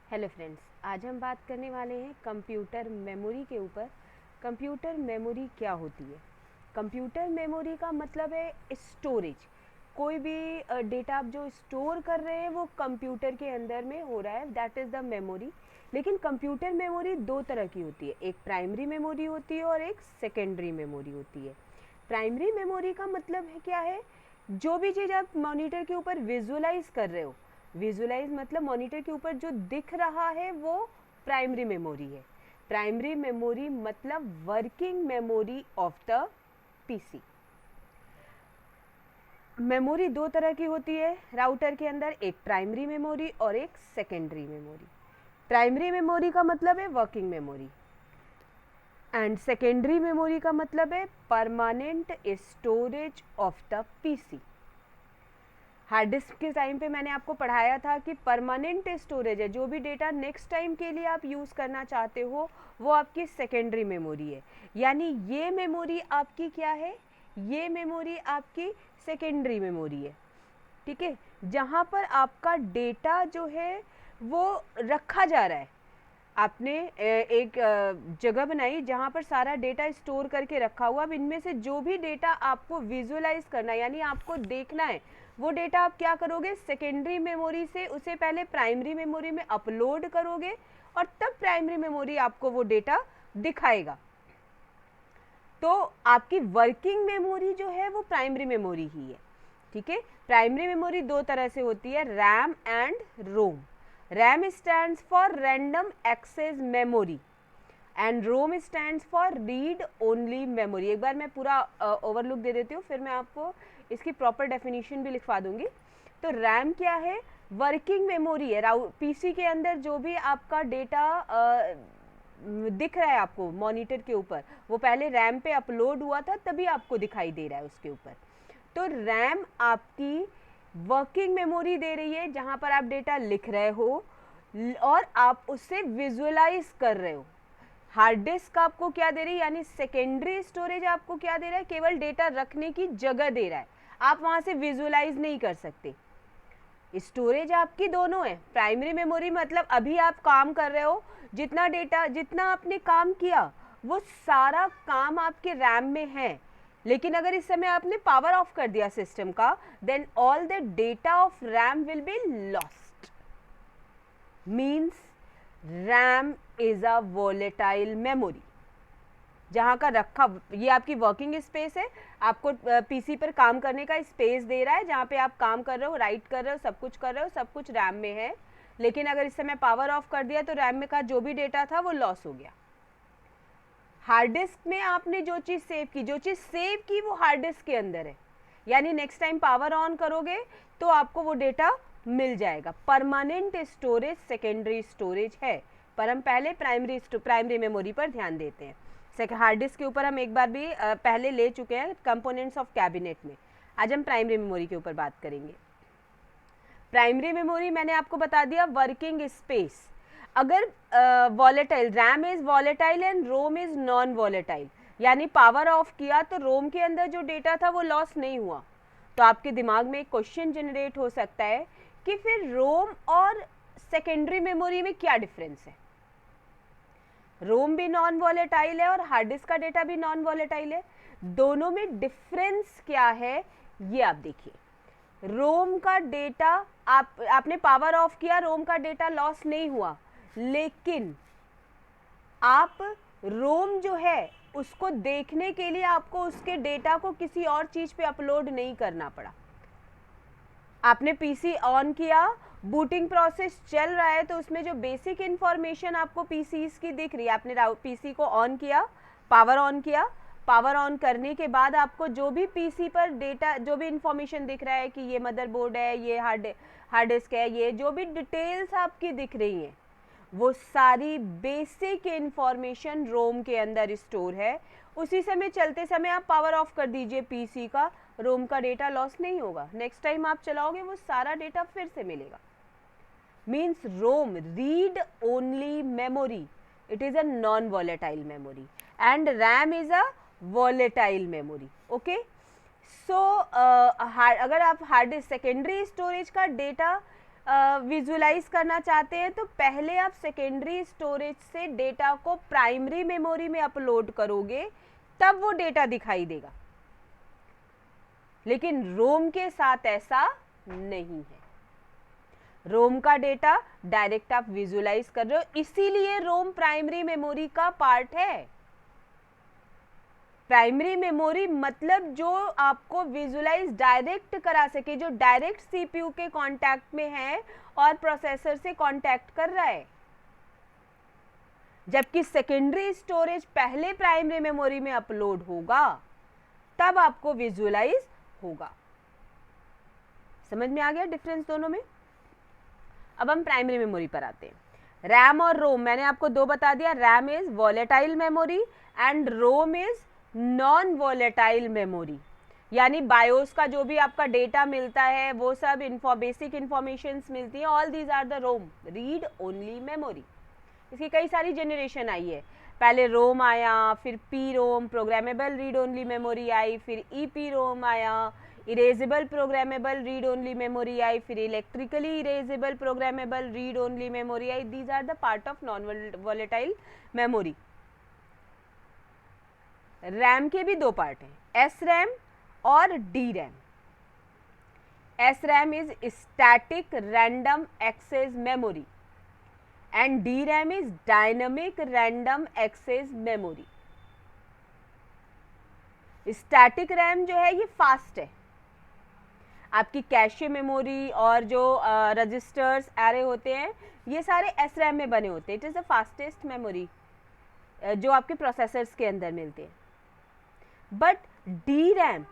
Hello friends, आज हम बात करने वाले हैं कंप्यूटर मेमोरी के ऊपर। कंप्यूटर मेमोरी क्या होती है? कंप्यूटर मेमोरी का मतलब है स्टोरेज। कोई भी डेटा आप जो स्टोर कर रहे हैं वो कंप्यूटर के अंदर में हो रहा है, दैट इज़ द मेमोरी। लेकिन कंप्यूटर मेमोरी दो तरह की होती है, एक प्राइमरी मेमोरी होती है और एक सेकेंडरी मेमोरी होती है। प्राइमरी मेमोरी का मतलब है क्या है? जो भी चीज़ आप मॉनिटर के ऊपर विजुअलाइज कर रहे हो, विजुअलाइज मतलब मॉनिटर के ऊपर जो दिख रहा है वो प्राइमरी मेमोरी है। प्राइमरी मेमोरी मतलब working memory of the PC. Memory दो तरह की होती है राउटर के अंदर, एक प्राइमरी मेमोरी और एक सेकेंडरी मेमोरी। प्राइमरी मेमोरी का मतलब है working memory and secondary memory का मतलब है permanent storage of the PC. Hard disk के टाइम पे मैंने आपको पढ़ाया था कि परमानेंट स्टोरेज है, जो भी डेटा नेक्स्ट टाइम के लिए आप यूज़ करना चाहते हो वो आपकी सेकेंडरी मेमोरी है। यानी ये मेमोरी आपकी क्या है? ये मेमोरी आपकी सेकेंडरी मेमोरी है, ठीक है, जहाँ पर आपका डेटा जो है वो रखा जा रहा है। आपने एक जगह बनाई जहाँ पर सारा डेटा स्टोर करके रखा हुआ। अब इनमें से जो भी डेटा आपको विजुअलाइज करना है, यानी आपको देखना है, वो डेटा आप क्या करोगे? सेकेंडरी मेमोरी से उसे पहले प्राइमरी मेमोरी में अपलोड करोगे और तब प्राइमरी मेमोरी आपको वो डेटा दिखाएगा। तो आपकी वर्किंग मेमोरी जो है वो प्राइमरी मेमोरी ही है, ठीक है। प्राइमरी मेमोरी दो तरह से होती है, RAM and ROM. RAM stands for random access memory and ROM stands for read only memory. एक बार मैं पूरा ओवरलुक दे देती हूँ, फिर मैं आपको इसकी प्रॉपर डेफिनेशन भी लिखवा दूंगी। तो रैम क्या है? वर्किंग मेमोरी है। पीसी के अंदर जो भी आपका डेटा दिख रहा है आपको मॉनिटर के ऊपर, वो पहले रैम पे अपलोड हुआ था तभी आपको दिखाई दे रहा है उसके ऊपर। तो रैम आपकी वर्किंग मेमोरी दे रही है जहां पर आप डेटा लिख रहे हो और आप उससे विजुअलाइज कर रहे हो। हार्ड डिस्क आपको क्या दे रही है? यानी सेकेंडरी स्टोरेज आपको क्या दे रहा है? केवल डेटा रखने की जगह दे रहा है, आप वहां से विजुअलाइज नहीं कर सकते। स्टोरेज आपकी दोनों है। प्राइमरी मेमोरी मतलब अभी आप काम कर रहे हो, जितना डेटा, जितना आपने काम किया वो सारा काम आपके रैम में है। लेकिन अगर इस समय आपने पावर ऑफ कर दिया सिस्टम का, then all the data of RAM will be lost. Means RAM is a volatile memory. जहाँ का रखा, ये आपकी वर्किंग स्पेस है, आपको पीसी पर काम करने का स्पेस दे रहा है, जहाँ पे आप काम कर रहे हो, राइट कर रहे हो, सब कुछ कर रहे हो, सब कुछ रैम में है। लेकिन अगर इस समय पावर ऑफ कर दिया तो रैम में का जो भी डेटा था वो लॉस हो गया। हार्ड डिस्क में आपने जो चीज़ सेव की, जो चीज़ सेव की वो हार्ड डिस्क के अंदर है, यानी नेक्स्ट टाइम पावर ऑन करोगे तो आपको वो डेटा मिल जाएगा। परमानेंट स्टोरेज सेकेंडरी स्टोरेज है, पर हम पहले प्राइमरी मेमोरी पर ध्यान देते हैं। हार्ड डिस्क के ऊपर हम एक बार भी पहले ले चुके हैं कंपोनेंट्स ऑफ कैबिनेट में। आज हम प्राइमरी मेमोरी के ऊपर बात करेंगे। प्राइमरी मेमोरी मैंने आपको बता दिया वर्किंग स्पेस। अगर volatile, RAM is volatile and ROM is non volatile, यानी पावर ऑफ किया तो रोम के अंदर जो डेटा था वो लॉस नहीं हुआ, तो आपके दिमाग में एक क्वेश्चन जनरेट हो सकता है कि फिर रोम और सेकेंडरी मेमोरी में क्या डिफरेंस है? रोम भी नॉन वॉलेटाइल है और हार्ड डिस्क का डेटा भी नॉन वॉलेटाइल है, दोनों में डिफरेंस क्या है ये आप देखिए। रोम का डेटा, आपने पावर ऑफ किया, रोम का डेटा लॉस नहीं हुआ, लेकिन आप रोम जो है उसको देखने के लिए आपको उसके डेटा को किसी और चीज पे अपलोड नहीं करना पड़ा। आपने पीसी ऑन किया, बूटिंग प्रोसेस चल रहा है, तो उसमें जो बेसिक इंफॉर्मेशन आपको पीसीस की दिख रही है, आपने पीसी को ऑन किया, पावर ऑन किया, पावर ऑन करने के बाद आपको जो भी पीसी पर डेटा, जो भी इंफॉर्मेशन दिख रहा है कि ये मदरबोर्ड है, ये हार्ड डिस्क है, ये जो भी डिटेल्स आपकी दिख रही हैं वो सारी बेसिक इंफॉर्मेशन रोम के अंदर स्टोर है। उसी समय चलते समय आप पावर ऑफ कर दीजिए पीसी का, रोम का डेटा लॉस नहीं होगा, नेक्स्ट टाइम आप चलाओगे वो सारा डेटा फिर से मिलेगा। Means ROM read only memory, it is a non volatile memory and RAM is a volatile memory. Okay, so अगर आप हार्ड डिस्क सेकेंडरी स्टोरेज का डेटा विजुलाइज करना चाहते हैं तो पहले आप सेकेंडरी स्टोरेज से डेटा को प्राइमरी मेमोरी में अपलोड करोगे, तब वो डेटा दिखाई देगा। लेकिन रोम के साथ ऐसा नहीं है। रोम का डेटा डायरेक्ट आप विजुलाइज कर रहे हो, इसीलिए रोम प्राइमरी मेमोरी का पार्ट है। प्राइमरी मेमोरी मतलब जो आपको विजुलाइज डायरेक्ट करा सके, जो डायरेक्ट सीपीयू के कांटेक्ट में है और प्रोसेसर से कांटेक्ट कर रहा है। जबकि सेकेंडरी स्टोरेज पहले प्राइमरी मेमोरी में अपलोड होगा, तब आपको विजुलाइज होगा। समझ में आ गया डिफरेंस दोनों में? अब हम प्राइमरी मेमोरी पर आते हैं। रैम और रोम मैंने आपको दो बता दिया। RAM is volatile memory and ROM is non volatile memory. यानी बायोस का जो भी आपका डेटा मिलता है वो सब बेसिक इंफॉर्मेशंस मिलती है, all these are the ROM, read only memory. इसकी कई सारी जनरेशन आई है। पहले रोम आया, फिर P ROM programmable read only memory आई, फिर ईपी रोम आया, erasable programmable read only memory आई, फिर electrically erasable programmable read only memory आई। These are the part of non volatile memory. RAM के भी दो पार्ट हैं, एस रैम और D RAM. S RAM is static random access memory and D RAM is dynamic random access memory. Static RAM जो है ये fast है। आपकी कैशे मेमोरी और जो रजिस्टर्स एरे होते हैं ये सारे एस रैम में बने होते हैं। It is the fastest memory जो आपके प्रोसेसर्स के अंदर मिलते हैं। बट डी रैम,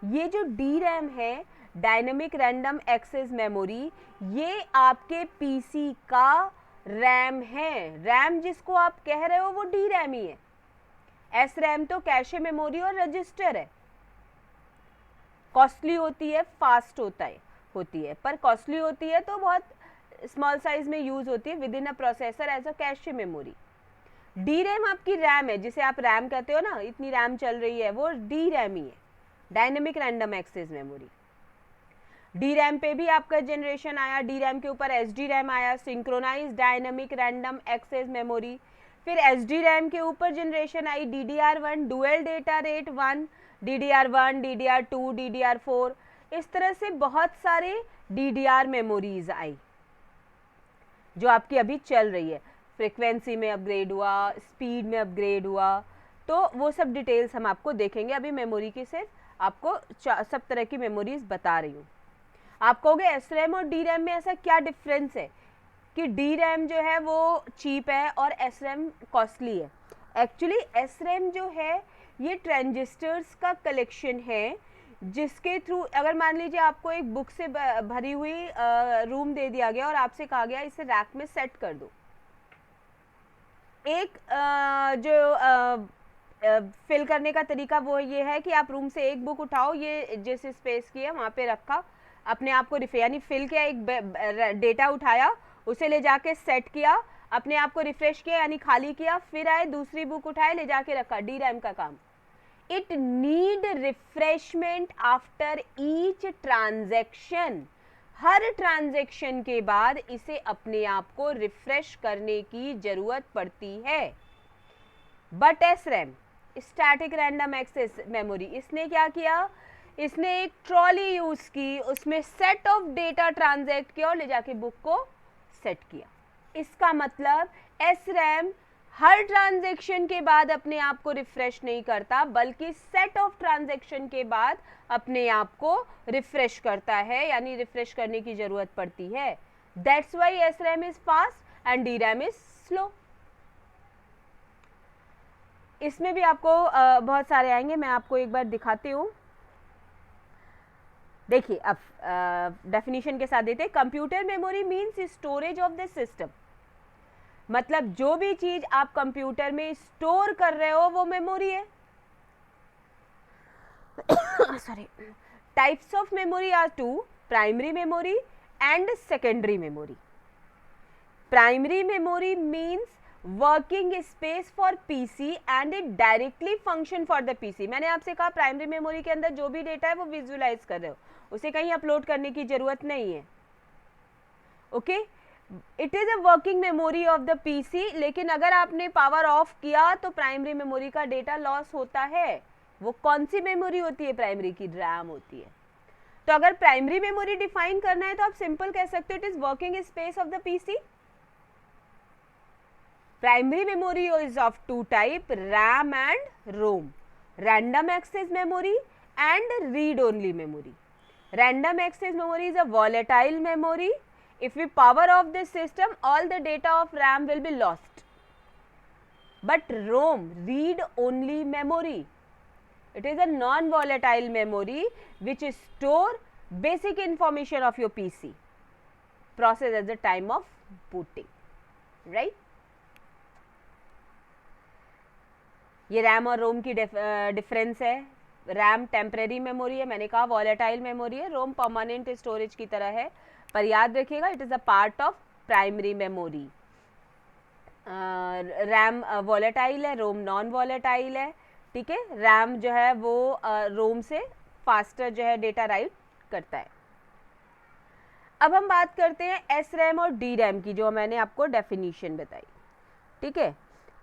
ये जो डी रैम है डायनेमिक रैंडम एक्सेस मेमोरी, ये आपके पीसी का रैम है। रैम जिसको आप कह रहे हो वो डी रैम ही है। एस रैम तो कैशे मेमोरी और रजिस्टर है। कॉस्टली होती है, फास्ट होती है, पर कॉस्टली होती है तो बहुत स्मॉल साइज में यूज होती है within a processor as a cache memory. D RAM आपकी रैम है, जिसे आप रैम कहते हो ना, इतनी रैम चल रही है, वो डी रैम ही है, dynamic random access memory. D RAM पे भी आपका जनरेशन आया, डी रैम के ऊपर एस डी रैम आया, synchronize dynamic random access memory. फिर एस डी रैम के ऊपर जनरेशन आई DDR1 dual data rate 1, DDR1, DDR2, DDR4, इस तरह से बहुत सारे DDR मेमोरीज आई जो आपकी अभी चल रही है। फ्रिक्वेंसी में अपग्रेड हुआ, स्पीड में अपग्रेड हुआ, तो वो सब डिटेल्स हम आपको देखेंगे। अभी मेमोरी की सिर्फ आपको सब तरह की मेमोरीज बता रही हूँ। आप कहोगे एस रैम और डी रैम में ऐसा क्या डिफरेंस है कि डी रैम जो है वो चीप है और एस रैम कॉस्टली है? एक्चुअली एस रैम जो है ये ट्रांजिस्टर्स का कलेक्शन है, जिसके थ्रू अगर मान लीजिए आपको एक बुक से भरी हुई रूम दे दिया गया और आपसे कहा गया इसे रैक में सेट कर दो। एक फिल करने का तरीका वो ये है कि आप रूम से एक बुक उठाओ, ये जिस स्पेस की है वहाँ पे रखा, अपने आप को यानी फिल किया, एक डेटा उठाया, उसे ले जाके सेट किया, अपने आप को रिफ्रेश किया यानी खाली किया, फिर आए दूसरी बुक उठाए ले जाके रखा। डी रैम का काम, it need refreshment after each transaction. Her transaction के बाद इसे अपने आप को रिफ्रेश करने की जरूरत पड़ती है। But S RAM static random access memory, इसने क्या किया, इसने एक ट्रॉली यूज की, उसमें सेट ऑफ डेटा ट्रांजैक्ट किया और ले जाके बुक को सेट किया। इसका मतलब एस रैम हर ट्रांजैक्शन के बाद अपने आप को रिफ्रेश नहीं करता, बल्कि सेट ऑफ ट्रांजैक्शन के बाद अपने आप को रिफ्रेश करता है, यानी रिफ्रेश करने की जरूरत पड़ती है। That's why S RAM is fast and D RAM is slow. इसमें भी आपको बहुत सारे आएंगे, मैं आपको एक बार दिखाती हूँ। देखिए अब डेफिनेशन के साथ देते हैं। Computer memory means storage of the system, मतलब जो भी चीज आप कंप्यूटर में स्टोर कर रहे हो वो मेमोरी है। Sorry. Types of memory are two, primary memory and secondary memory. Primary memory means working space for PC and it directly function for the PC. मैंने आपसे कहा प्राइमरी मेमोरी के अंदर जो भी डेटा है वो विजुअलाइज कर रहे हो, उसे कहीं अपलोड करने की जरूरत नहीं है। Okay, it is a working memory of the PC, लेकिन अगर आपने पावर ऑफ किया तो प्राइमरी मेमोरी का डेटा लॉस होता है। वो कौन सी मेमोरी होती है? प्राइमरी की रैम होती है। तो अगर प्राइमरी मेमोरी डिफाइन करना है तो आप सिंपल कह सकते हो it is working space of the PC. Primary memory is of two type, RAM and ROM, random access memory and read only memory. Random access memory is a volatile memory. If we power off this system, all the data of RAM will be lost. But ROM, read only memory, it is a non-volatile memory which store basic information of your PC process at the time of booting, right? ये RAM और रोम की difference है। RAM temporary memory है, मैंने कहा volatile memory है, रोम permanent storage की तरह है, पर याद रखिएगा it is a part of primary memory. RAM volatile है, रोम नॉन वॉलेटाइल है, ठीक है। रैम जो है वो रोम से फास्टर जो है डेटा राइट करता है। अब हम बात करते हैं एस रैम और डी रैम की, जो मैंने आपको डेफिनेशन बताई, ठीक है।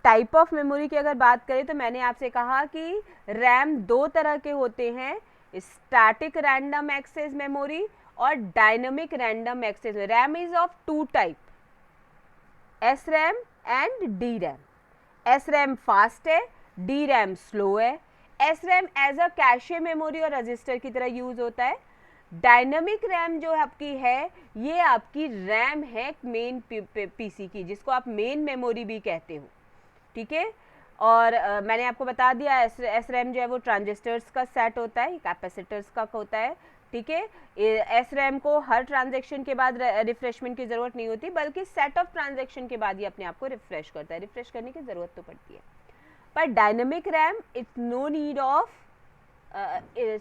टाइप ऑफ मेमोरी की अगर बात करें तो मैंने आपसे कहा कि रैम दो तरह के होते हैं, स्टैटिक रैंडम एक्सेस मेमोरी और dynamic random access. RAM is of two type, S RAM and D RAM. S RAM fast है, डी रैम स्लो है। S RAM as a cache memory और रजिस्टर की तरह यूज होता है। Dynamic RAM जो आपकी है ये आपकी रैम है मेन पीसी की, जिसको आप मेन मेमोरी भी कहते हो, ठीक है। और मैंने आपको बता दिया एस रैम जो है वो ट्रांजिस्टर्स का सेट होता है, कैपेसिटर्स का होता है, ठीक है। एस रैम को हर ट्रांजैक्शन के बाद रिफ्रेशमेंट की ज़रूरत नहीं होती, बल्कि सेट ऑफ ट्रांजैक्शन के बाद ये अपने आप को रिफ्रेश करता है। रिफ्रेश करने की ज़रूरत तो पड़ती है, पर dynamic RAM it's no need of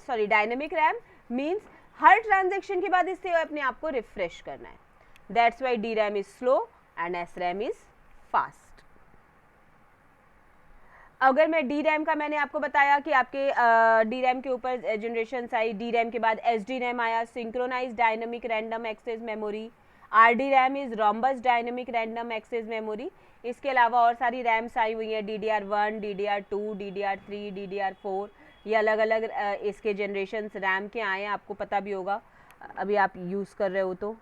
dynamic RAM means हर ट्रांजैक्शन के बाद इससे अपने आप को रिफ्रेश करना है। That's why D RAM is slow and S RAM is fast. अगर मैं डी रैम का, मैंने आपको बताया कि आपके डी रैम के ऊपर जनरेशन आई, डी रैम के बाद एस डी रैम आया, synchronize dynamic random access memory. R D RAM is Rambus dynamic random access memory. इसके अलावा और सारी रैम्स आई हुई हैं, DDR1, DDR2, DDR3, DDR4, ये अलग अलग इसके जनरेशन रैम के आए हैं, आपको पता भी होगा, अभी आप यूज़ कर रहे हो तो।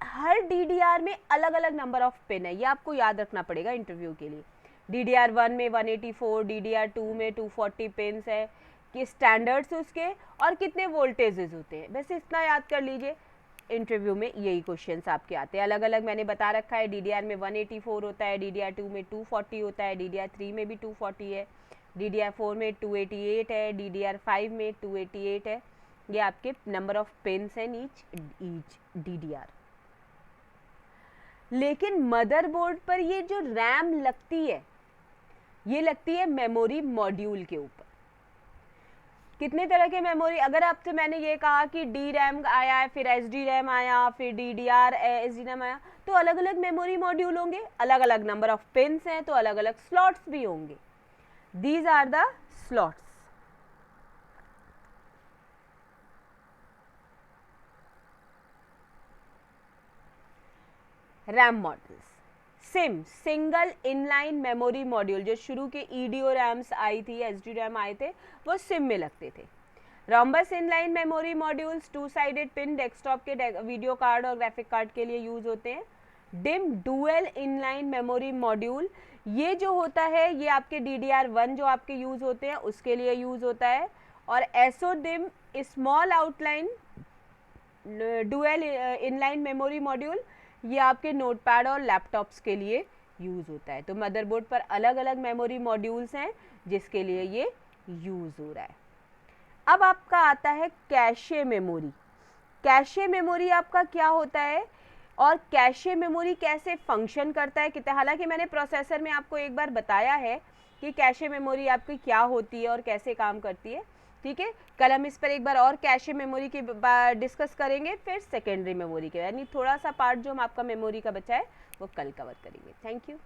हर DDR में अलग अलग नंबर ऑफ पिन है, ये आपको याद रखना पड़ेगा इंटरव्यू के लिए। DDR1 में 184, DDR2 में 240 पिन्स है, कि स्टैंडर्ड्स उसके और कितने वोल्टेजेस होते हैं, बस इतना याद कर लीजिए। इंटरव्यू में यही क्वेश्चंस आपके आते हैं। अलग अलग मैंने बता रखा है, DDR में 184 होता है, DDR2 में 240 होता है, DDR3 में भी 240 है, DDR4 में 288 है, DDR5 में 288 है। ये आपके नंबर ऑफ पिन्स हैं ईच DDR। लेकिन मदरबोर्ड पर ये जो रैम लगती है ये लगती है मेमोरी मॉड्यूल के ऊपर। कितने तरह के मेमोरी, अगर आपसे मैंने ये कहा कि डी रैम आया है, फिर एस डी रैम आया, फिर DDR एस डी रैम आया, तो अलग अलग मेमोरी मॉड्यूल होंगे, अलग अलग नंबर ऑफ पिन्स हैं, तो अलग अलग स्लॉट्स भी होंगे। These are the slots. RAM models, SIMM single inline memory module, जो शुरू के EDO रैम्स आई थी, SD रैम आए थे, वो सिम में लगते थे। Rhombus inline memory modules two sided pin desktop के वीडियो कार्ड और ग्राफिक कार्ड के लिए यूज होते हैं। Dim dual inline memory module, ये जो होता है ये आपके DDR1 जो आपके यूज होते हैं उसके लिए यूज होता है। और SODIMM small outline dual inline memory module, ये आपके नोटपैड और लैपटॉप्स के लिए यूज़ होता है। तो मदरबोर्ड पर अलग अलग मेमोरी मॉड्यूल्स हैं जिसके लिए ये यूज़ हो रहा है। अब आपका आता है कैशे मेमोरी। कैशे मेमोरी आपका क्या होता है और कैशे मेमोरी कैसे फंक्शन करता है, कितना, हालांकि मैंने प्रोसेसर में आपको एक बार बताया है कि कैशे मेमोरी आपकी क्या होती है और कैसे काम करती है, ठीक है। कल हम इस पर एक बार और कैशे मेमोरी की डिस्कस करेंगे, फिर सेकेंडरी मेमोरी के, यानी थोड़ा सा पार्ट जो हम आपका मेमोरी का बचा है वो कल कवर करेंगे। Thank you.